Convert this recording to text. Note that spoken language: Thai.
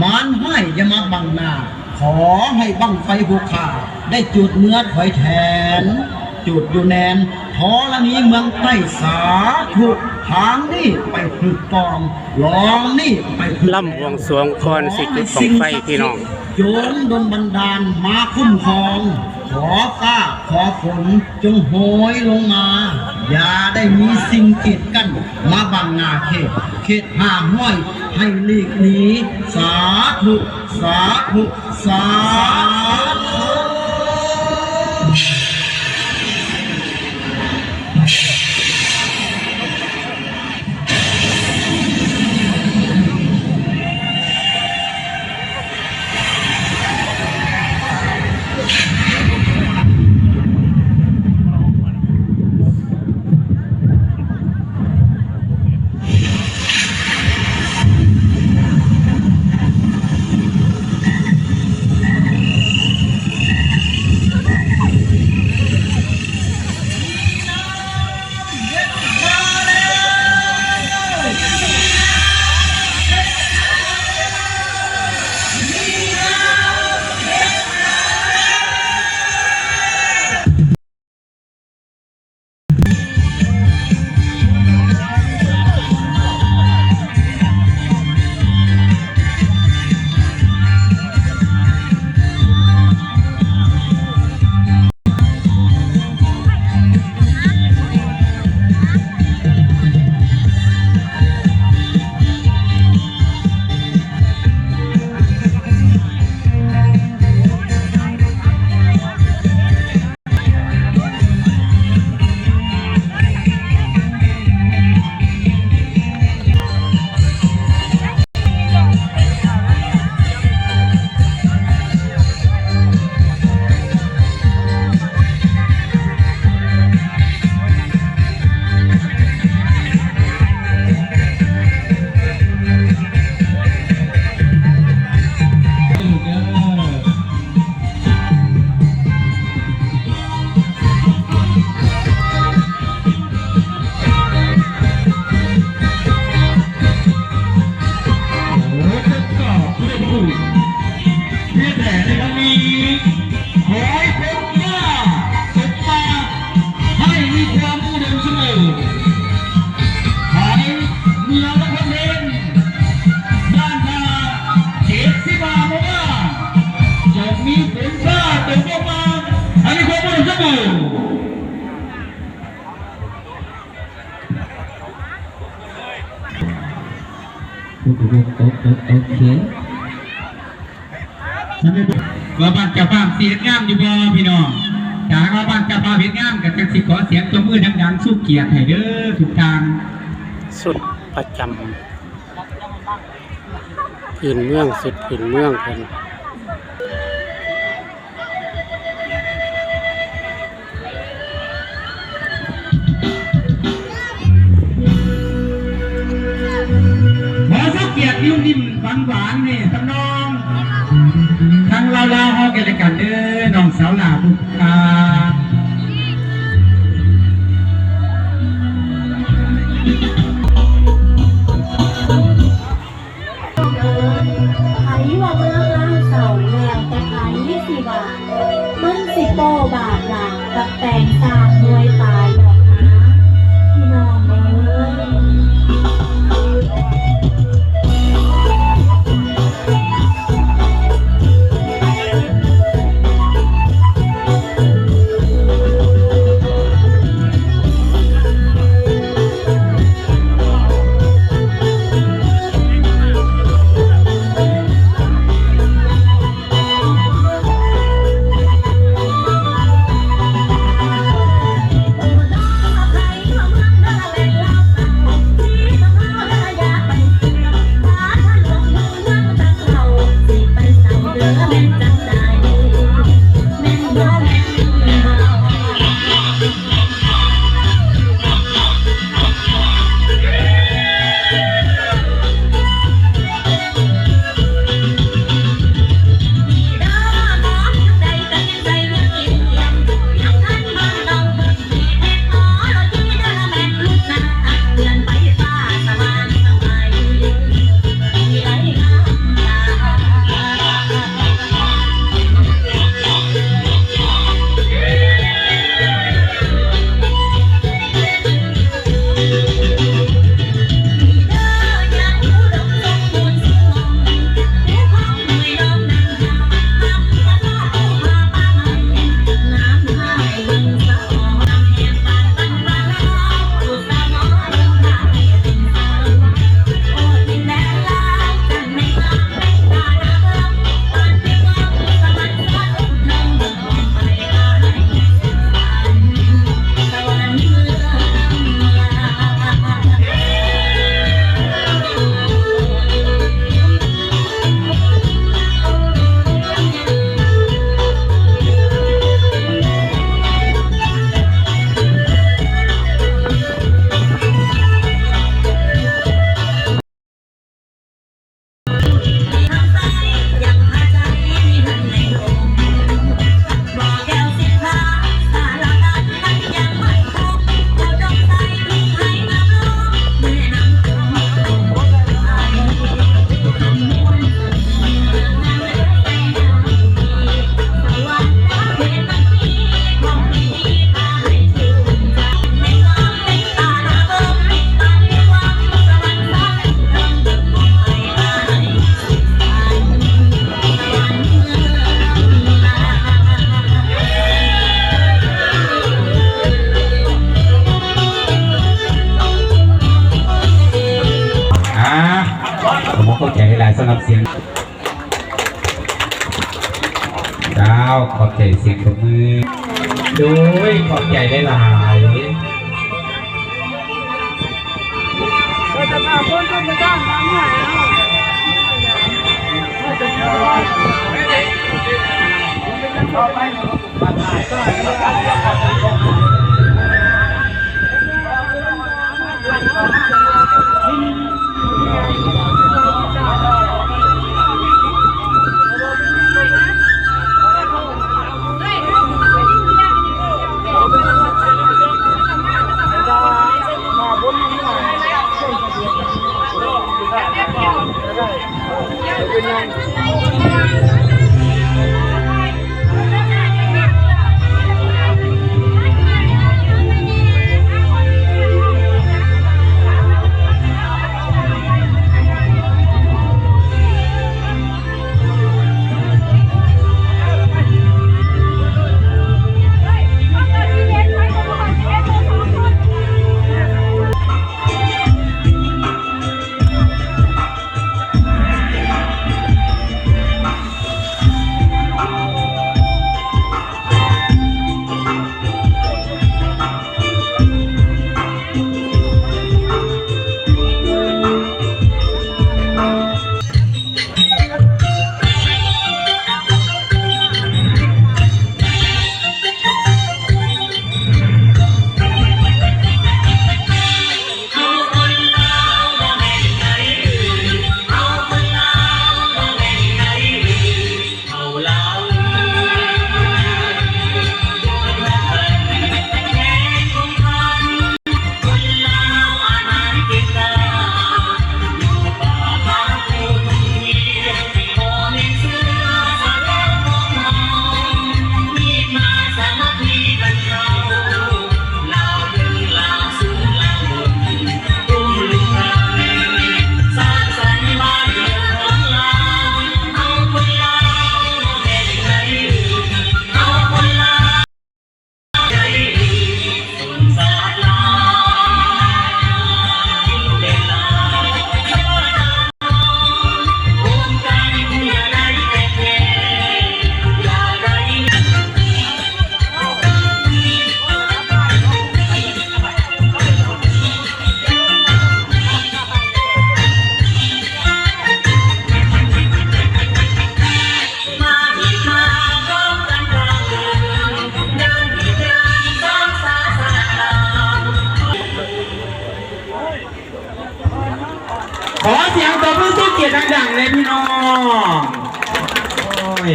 มันให้อย่ามาบังหน้าขอให้บังไฟภูขาได้จุดเนื้อถอยแทนจุดอยู่แนนทอละนี้เมืองใต้สาธุทางนี่ไปฝึกกองลองนี่ไปล่ำบวงสรวงคอนสิจุดของไฟพี่น้องโยมดลบันดาลมาคุ้มครองขอฟ้าขอฝนจงโหยลงมาอย่าได้มีสิ่งกีดกันมาบังหน้าเขตห้ามห้อยให้หลีกหนีสาธุสาธุสาธุโอเคว่าบ้านจะฟ้าเสียงงามอยู่บ่พี่น้องจากว่าบ้านจะฟ้าเสียงงามกับจักสิขอเสียงตัวมือดังๆสู้เกียรติให้เด้อทุกทางสุดประจำพื้นเมืองสุดพื้นเมืองกันเกียรตินิ่มหวานนี่ทำนองทางเราฮอกกันกันเด้อน้องสาวหลาบุกขายว่าเมื่อร้านเสาแล้วแต่ขาย20 บาทมัน10 บาทละกับแต่งตามหน่วยตายดอกนะพี่น้องเอ้ย สำหรับเสียงดาวขอบใจเสียงปรบมือโดยขอบใจได้หลายขอเสียงตบมือสู้เกียรติดังๆเลยพี่น้องโอ้ย